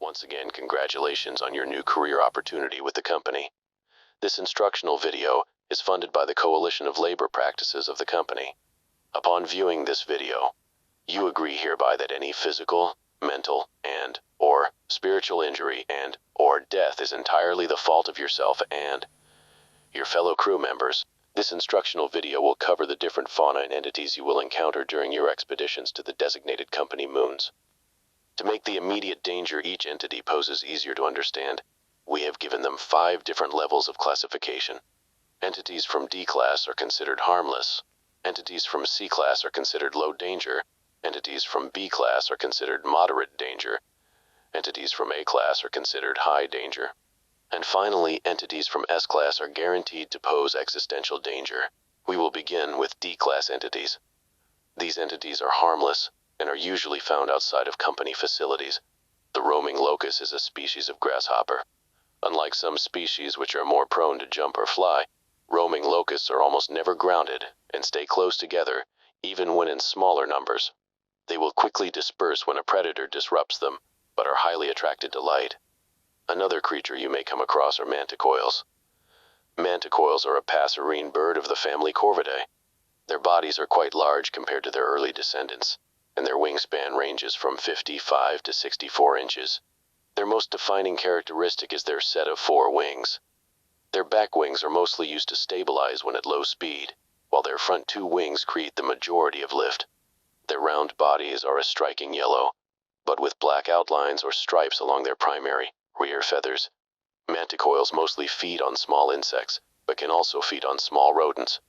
Once again, congratulations on your new career opportunity with the company. This instructional video is funded by the Coalition of Labor Practices of the company. Upon viewing this video, you agree hereby that any physical, mental, and/or spiritual injury and/or death is entirely the fault of yourself and your fellow crew members. This instructional video will cover the different fauna and entities you will encounter during your expeditions to the designated company moons. To make the immediate danger each entity poses easier to understand, we have given them 5 different levels of classification. Entities from D class are considered harmless. Entities from C class are considered low danger. Entities from B class are considered moderate danger. Entities from A class are considered high danger. And finally, entities from S class are guaranteed to pose existential danger. We will begin with D class entities. These entities are harmless and are usually found outside of company facilities. The roaming locust is a species of grasshopper. Unlike some species which are more prone to jump or fly, roaming locusts are almost never grounded and stay close together, even when in smaller numbers. They will quickly disperse when a predator disrupts them, but are highly attracted to light. Another creature you may come across are Manticoils. Manticoils are a passerine bird of the family Corvidae. Their bodies are quite large compared to their early descendants, and their wingspan ranges from 55 to 64 inches. Their most defining characteristic is their set of 4 wings. Their back wings are mostly used to stabilize when at low speed, while their front 2 wings create the majority of lift. Their round bodies are a striking yellow, but with black outlines or stripes along their primary, rear feathers. Manticoils mostly feed on small insects, but can also feed on small rodents.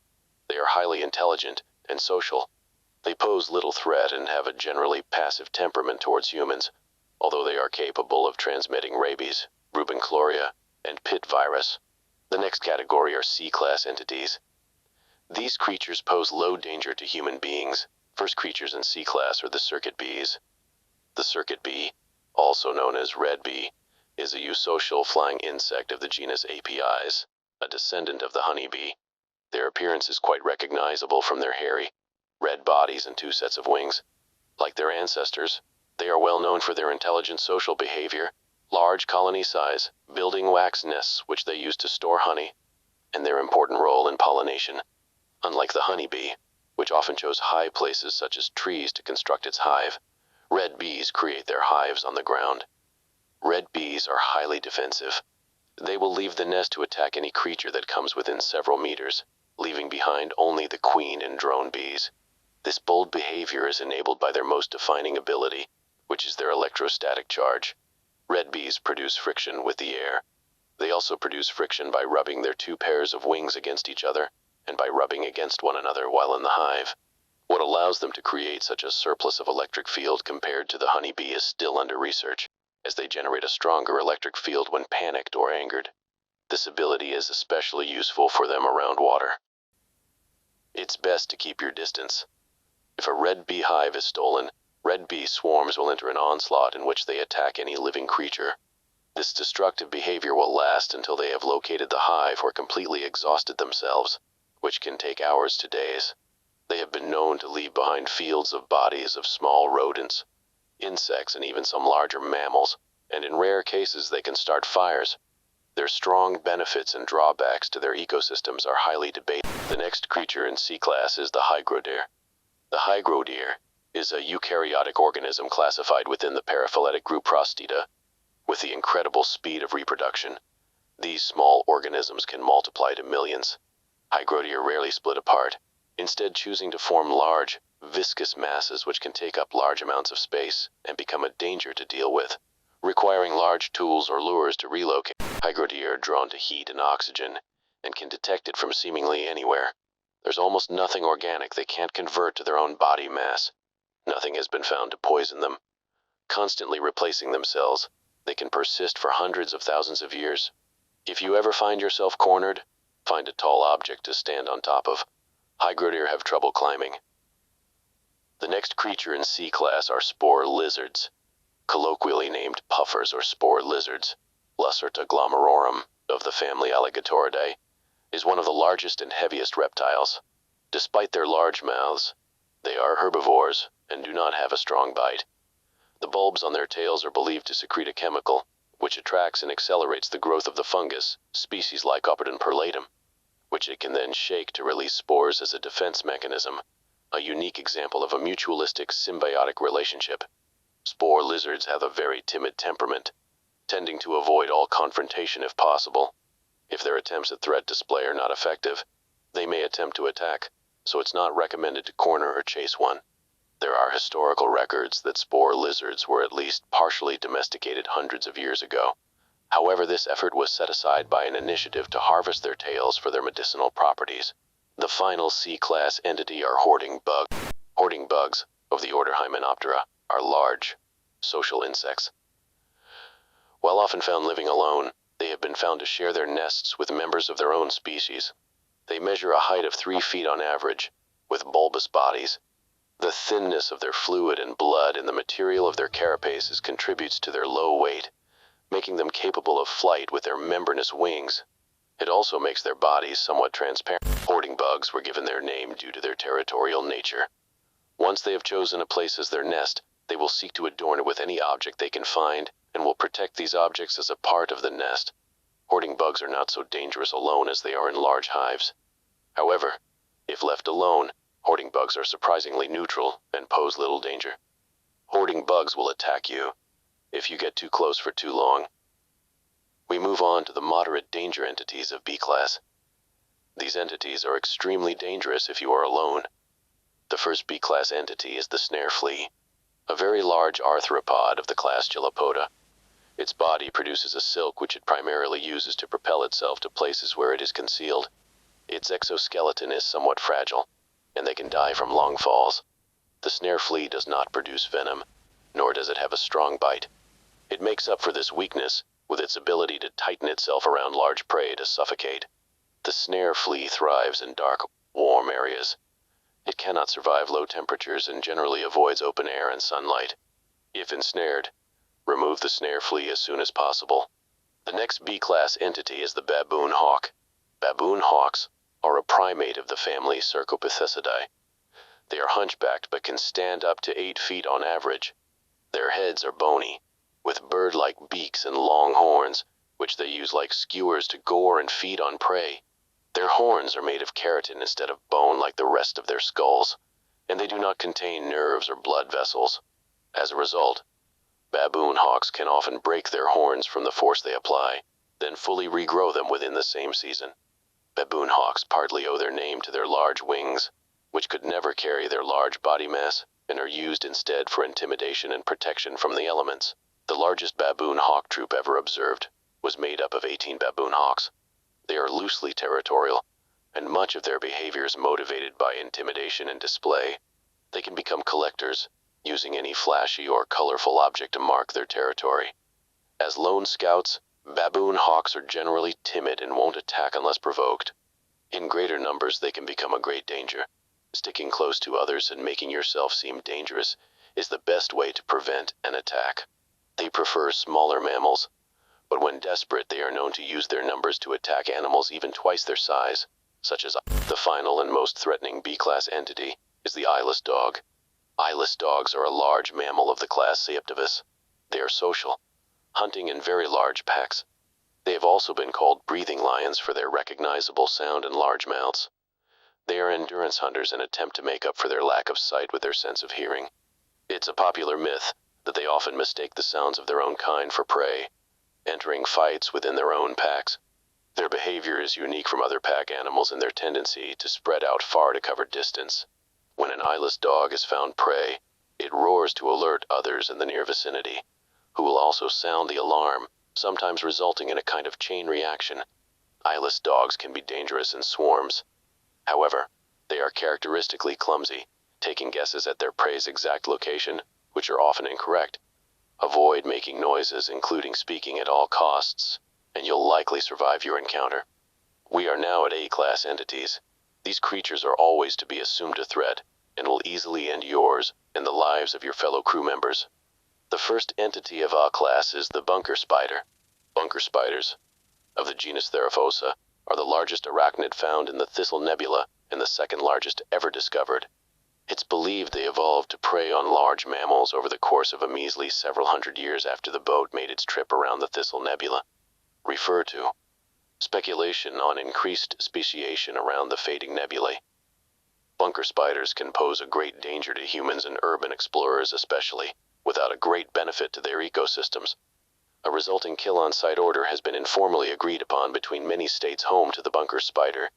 They are highly intelligent and social. They pose little threat and have a generally passive temperament towards humans, although they are capable of transmitting rabies, rubenchloria, and pit virus. The next category are C-class entities. These creatures pose low danger to human beings. First creatures in C-class are the circuit bees. The circuit bee, also known as red bee, is a eusocial flying insect of the genus Apis, a descendant of the honeybee. Their appearance is quite recognizable from their hairy, red bodies and 2 sets of wings. Like their ancestors, they are well known for their intelligent social behavior, large colony size, building wax nests which they use to store honey, and their important role in pollination. Unlike the honeybee, which often chose high places such as trees to construct its hive, red bees create their hives on the ground. Red bees are highly defensive. They will leave the nest to attack any creature that comes within several meters, leaving behind only the queen and drone bees. This bold behavior is enabled by their most defining ability, which is their electrostatic charge. Red bees produce friction with the air. They also produce friction by rubbing their 2 pairs of wings against each other, and by rubbing against one another while in the hive. What allows them to create such a surplus of electric field compared to the honeybee is still under research, as they generate a stronger electric field when panicked or angered. This ability is especially useful for them around water. It's best to keep your distance. If a red bee hive is stolen, red bee swarms will enter an onslaught in which they attack any living creature. This destructive behavior will last until they have located the hive or completely exhausted themselves, which can take hours to days. They have been known to leave behind fields of bodies of small rodents, insects, and even some larger mammals, and in rare cases they can start fires. Their strong benefits and drawbacks to their ecosystems are highly debated. The next creature in C-class is the Hygrodere. The Hygrodere is a eukaryotic organism classified within the paraphyletic group Prostida. With the incredible speed of reproduction, these small organisms can multiply to millions. Hygrodere rarely split apart, instead choosing to form large, viscous masses which can take up large amounts of space and become a danger to deal with, requiring large tools or lures to relocate. Hygrodere are drawn to heat and oxygen and can detect it from seemingly anywhere. There's almost nothing organic they can't convert to their own body mass. Nothing has been found to poison them. Constantly replacing themselves, they can persist for hundreds of thousands of years. If you ever find yourself cornered, find a tall object to stand on top of. Hygrodere have trouble climbing. The next creature in C-class are Spore Lizards, colloquially named puffers or spore lizards. Lacerta glomerorum, of the family Alligatoridae, is one of the largest and heaviest reptiles. Despite their large mouths, they are herbivores and do not have a strong bite. The bulbs on their tails are believed to secrete a chemical, which attracts and accelerates the growth of the fungus, species Lycopodium perlatum, which it can then shake to release spores as a defense mechanism, a unique example of a mutualistic symbiotic relationship. Spore lizards have a very timid temperament, tending to avoid all confrontation if possible. If their attempts at threat display are not effective, they may attempt to attack, so it's not recommended to corner or chase one. There are historical records that spore lizards were at least partially domesticated hundreds of years ago. However, this effort was set aside by an initiative to harvest their tails for their medicinal properties. The final C-class entity are hoarding bugs. Hoarding bugs, of the order Hymenoptera, are large, social insects. While often found living alone, they have been found to share their nests with members of their own species. They measure a height of 3 feet on average, with bulbous bodies. The thinness of their fluid and blood and the material of their carapaces contributes to their low weight, making them capable of flight with their membranous wings. It also makes their bodies somewhat transparent. Hoarding bugs were given their name due to their territorial nature. Once they have chosen a place as their nest, they will seek to adorn it with any object they can find, and will protect these objects as a part of the nest. Hoarding bugs are not so dangerous alone as they are in large hives. However, if left alone, hoarding bugs are surprisingly neutral and pose little danger. Hoarding bugs will attack you if you get too close for too long. We move on to the moderate danger entities of B-class. These entities are extremely dangerous if you are alone. The first B-class entity is the Snare Flea, a very large arthropod of the class Gylopoda. Its body produces a silk which it primarily uses to propel itself to places where it is concealed. Its exoskeleton is somewhat fragile, and they can die from long falls. The Snare Flea does not produce venom, nor does it have a strong bite. It makes up for this weakness with its ability to tighten itself around large prey to suffocate. The Snare Flea thrives in dark, warm areas. It cannot survive low temperatures and generally avoids open air and sunlight. If ensnared, remove the Snare Flea as soon as possible. The next B-class entity is the Baboon Hawk. Baboon Hawks are a primate of the family Cercopithecidae. They are hunchbacked but can stand up to 8 feet on average. Their heads are bony, with bird-like beaks and long horns, which they use like skewers to gore and feed on prey. Their horns are made of keratin instead of bone like the rest of their skulls, and they do not contain nerves or blood vessels. As a result, baboon hawks can often break their horns from the force they apply, then fully regrow them within the same season. Baboon hawks partly owe their name to their large wings, which could never carry their large body mass, and are used instead for intimidation and protection from the elements. The largest baboon hawk troop ever observed was made up of 18 baboon hawks. They are loosely territorial, and much of their behavior is motivated by intimidation and display. They can become collectors, using any flashy or colorful object to mark their territory. As lone scouts, baboon hawks are generally timid and won't attack unless provoked. In greater numbers, they can become a great danger. Sticking close to others and making yourself seem dangerous is the best way to prevent an attack. They prefer smaller mammals, but when desperate, they are known to use their numbers to attack animals even twice their size, such as the final and most threatening B-class entity is the Eyeless Dog. Eyeless dogs are a large mammal of the class Saeptivus. They are social, hunting in very large packs. They have also been called breathing lions for their recognizable sound and large mouths. They are endurance hunters and attempt to make up for their lack of sight with their sense of hearing. It's a popular myth that they often mistake the sounds of their own kind for prey, entering fights within their own packs. Their behavior is unique from other pack animals in their tendency to spread out far to cover distance. When an eyeless dog has found prey, it roars to alert others in the near vicinity, who will also sound the alarm, sometimes resulting in a kind of chain reaction. Eyeless dogs can be dangerous in swarms. However, they are characteristically clumsy, taking guesses at their prey's exact location, which are often incorrect. Avoid making noises, including speaking, at all costs, and you'll likely survive your encounter. We are now at A-class entities. These creatures are always to be assumed a threat, and will easily end yours and the lives of your fellow crew members. The first entity of A-class is the bunker spider. Bunker spiders, of the genus Theraphosa, are the largest arachnid found in the Thistle Nebula and the second largest ever discovered. It's believed they evolved to prey on large mammals over the course of a measly several hundred years after the boat made its trip around the Thistle Nebula. Refer to speculation on increased speciation around the fading nebulae. Bunker spiders can pose a great danger to humans and urban explorers especially, without a great benefit to their ecosystems. A resulting kill-on-sight order has been informally agreed upon between many states home to the bunker spider,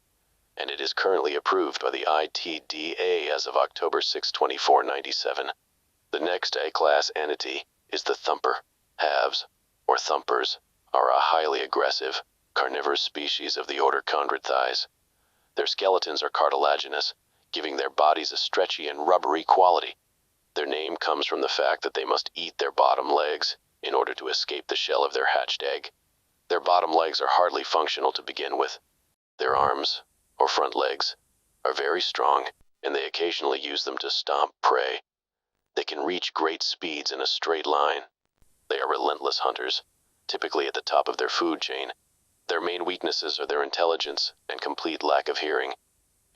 and it is currently approved by the ITDA as of October 6, 2497. The next A-class entity is the Thumper. Halves, or Thumpers, are a highly aggressive, carnivorous species of the order Chondrichthyes. Their skeletons are cartilaginous, giving their bodies a stretchy and rubbery quality. Their name comes from the fact that they must eat their bottom legs in order to escape the shell of their hatched egg. Their bottom legs are hardly functional to begin with. Their arms, or front legs, are very strong, and they occasionally use them to stomp prey. They can reach great speeds in a straight line. They are relentless hunters, typically at the top of their food chain. Their main weaknesses are their intelligence and complete lack of hearing.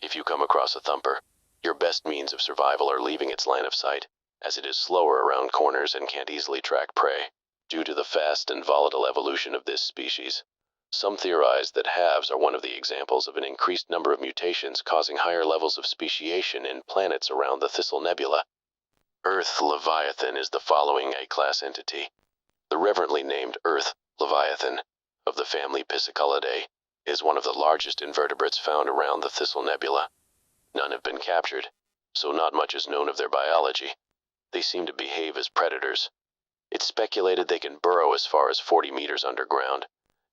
If you come across a Thumper, your best means of survival are leaving its line of sight, as it is slower around corners and can't easily track prey. Due to the fast and volatile evolution of this species, some theorize that halves are one of the examples of an increased number of mutations causing higher levels of speciation in planets around the Thistle Nebula. Earth Leviathan is the following A-class entity. The reverently named Earth Leviathan, of the family Piscicolidae, is one of the largest invertebrates found around the Thistle Nebula. None have been captured, so not much is known of their biology. They seem to behave as predators. It's speculated they can burrow as far as 40 meters underground,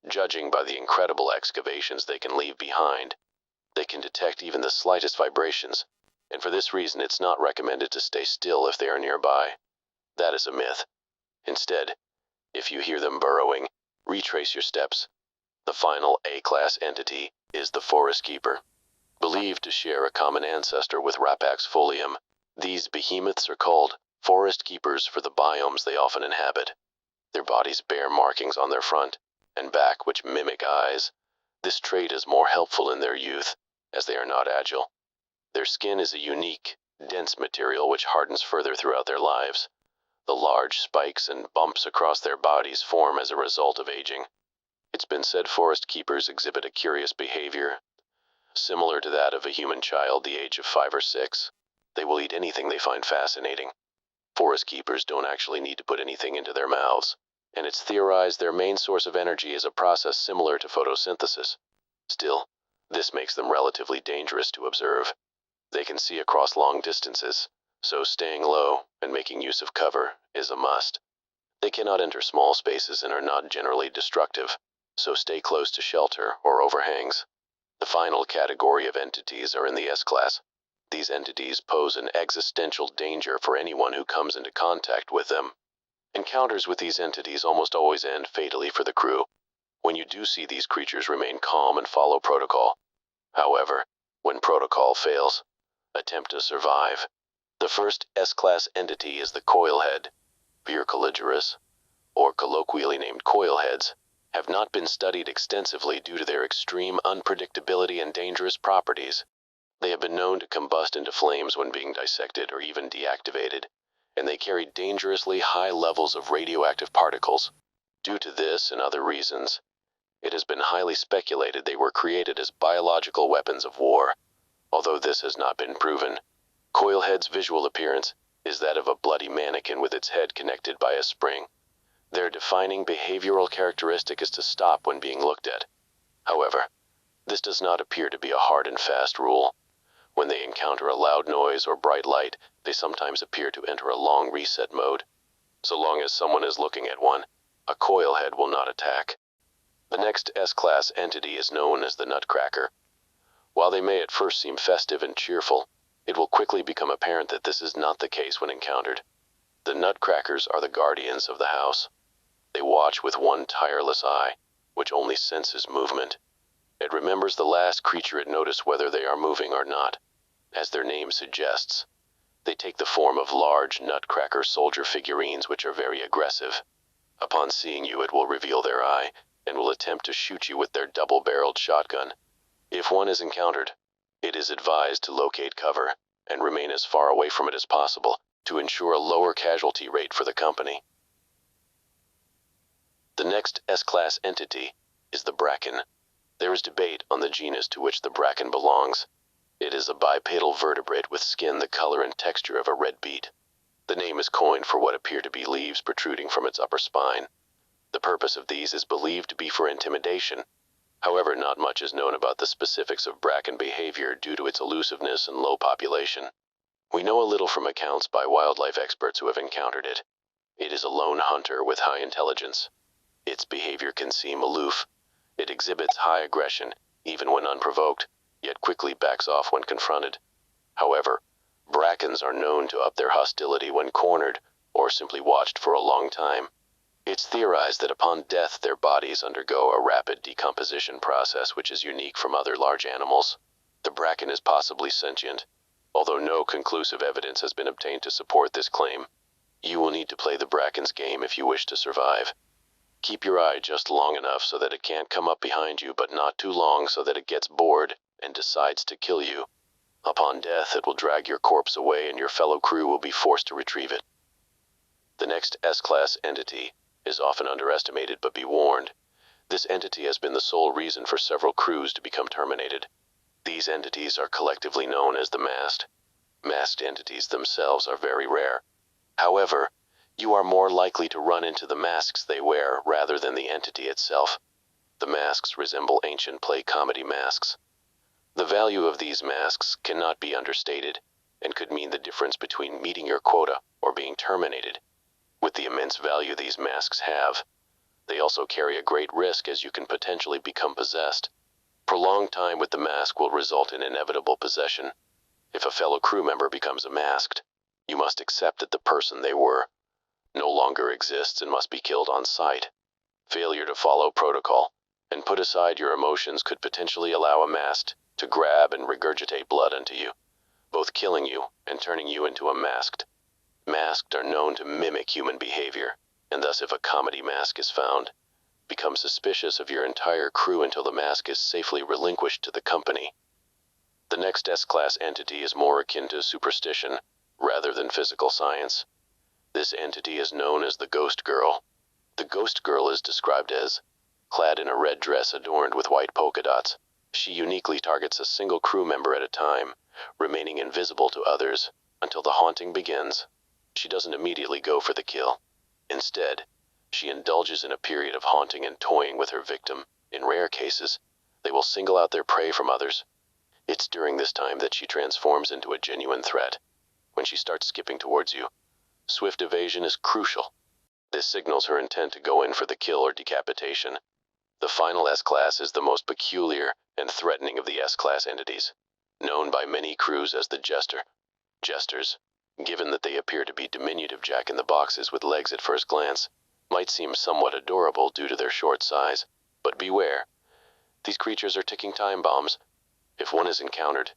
judging by the incredible excavations they can leave behind. They can detect even the slightest vibrations, and for this reason it's not recommended to stay still if they are nearby. That is a myth. Instead, if you hear them burrowing, retrace your steps. The final A-class entity is the Forest Keeper. Believed to share a common ancestor with Rapax folium, these behemoths are called forest keepers for the biomes they often inhabit. Their bodies bear markings on their front and back which mimic eyes. This trait is more helpful in their youth, as they are not agile. Their skin is a unique, dense material which hardens further throughout their lives. The large spikes and bumps across their bodies form as a result of aging. It's been said forest keepers exhibit a curious behavior, similar to that of a human child the age of 5 or 6. They will eat anything they find fascinating. Forest keepers don't actually need to put anything into their mouths, and it's theorized their main source of energy is a process similar to photosynthesis. Still, this makes them relatively dangerous to observe. They can see across long distances, so staying low and making use of cover is a must. They cannot enter small spaces and are not generally destructive, so stay close to shelter or overhangs. The final category of entities are in the S-class. These entities pose an existential danger for anyone who comes into contact with them. Encounters with these entities almost always end fatally for the crew. When you do see these creatures, remain calm and follow protocol. However, when protocol fails, attempt to survive. The first S-class entity is the Coil-Head. Vircoligerus, or colloquially named Coil-Heads, have not been studied extensively due to their extreme unpredictability and dangerous properties. They have been known to combust into flames when being dissected or even deactivated, and they carry dangerously high levels of radioactive particles. Due to this and other reasons, it has been highly speculated they were created as biological weapons of war. Although this has not been proven, Coil-Head's visual appearance is that of a bloody mannequin with its head connected by a spring. Their defining behavioral characteristic is to stop when being looked at. However, this does not appear to be a hard and fast rule. When they encounter a loud noise or bright light, they sometimes appear to enter a long reset mode. So long as someone is looking at one, a Coil-Head will not attack. The next S-class entity is known as the Nutcracker. While they may at first seem festive and cheerful, it will quickly become apparent that this is not the case when encountered. The Nutcrackers are the guardians of the house. They watch with one tireless eye, which only senses movement. It remembers the last creature it noticed whether they are moving or not. As their name suggests, they take the form of large Nutcracker soldier figurines which are very aggressive. Upon seeing you, it will reveal their eye and will attempt to shoot you with their double-barreled shotgun. If one is encountered, it is advised to locate cover and remain as far away from it as possible to ensure a lower casualty rate for the company. The next S-class entity is the Bracken. There is debate on the genus to which the Bracken belongs. It is a bipedal vertebrate with skin the color and texture of a red beet. The name is coined for what appear to be leaves protruding from its upper spine. The purpose of these is believed to be for intimidation. However, not much is known about the specifics of Bracken behavior due to its elusiveness and low population. We know a little from accounts by wildlife experts who have encountered it. It is a lone hunter with high intelligence. Its behavior can seem aloof. It exhibits high aggression, even when unprovoked, yet quickly backs off when confronted. However, Brackens are known to up their hostility when cornered or simply watched for a long time. It's theorized that upon death their bodies undergo a rapid decomposition process which is unique from other large animals. The Bracken is possibly sentient, although no conclusive evidence has been obtained to support this claim. You will need to play the Bracken's game if you wish to survive. Keep your eye just long enough so that it can't come up behind you, but not too long so that it gets bored and decides to kill you. Upon death, it will drag your corpse away and your fellow crew will be forced to retrieve it. The next S-class entity is often underestimated, but be warned. This entity has been the sole reason for several crews to become terminated. These entities are collectively known as the masked. Masked entities themselves are very rare. However, you are more likely to run into the masks they wear rather than the entity itself. The masks resemble ancient play comedy masks. The value of these masks cannot be understated and could mean the difference between meeting your quota or being terminated. With the immense value these masks have, they also carry a great risk as you can potentially become possessed. Prolonged time with the mask will result in inevitable possession. If a fellow crew member becomes masked, you must accept that the person they were no longer exists and must be killed on sight. Failure to follow protocol and put aside your emotions could potentially allow a masked to grab and regurgitate blood into you, both killing you and turning you into a masked. Masked are known to mimic human behavior, and thus if a comedy mask is found, become suspicious of your entire crew until the mask is safely relinquished to the company. The next S-class entity is more akin to superstition rather than physical science. This entity is known as the Ghost Girl. The Ghost Girl is described as clad in a red dress adorned with white polka dots. She uniquely targets a single crew member at a time, remaining invisible to others until the haunting begins. She doesn't immediately go for the kill. Instead, she indulges in a period of haunting and toying with her victim. In rare cases, they will single out their prey from others. It's during this time that she transforms into a genuine threat. When she starts skipping towards you, swift evasion is crucial. This signals her intent to go in for the kill or decapitation. The final S-class is the most peculiar and threatening of the S-class entities, known by many crews as the Jester. Jesters, given that they appear to be diminutive jack-in-the-boxes with legs at first glance, might seem somewhat adorable due to their short size. But beware, these creatures are ticking time bombs. If one is encountered,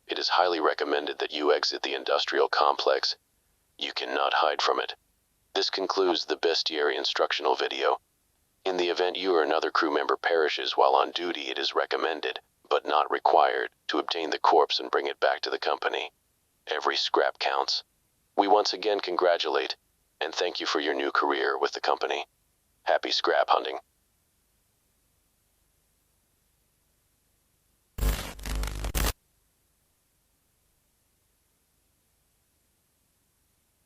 it is highly recommended that you exit the industrial complex. You cannot hide from it. This concludes the Bestiary instructional video. In the event you or another crew member perishes while on duty, it is recommended, but not required, to obtain the corpse and bring it back to the company. Every scrap counts. We once again congratulate and thank you for your new career with the company. Happy scrap hunting.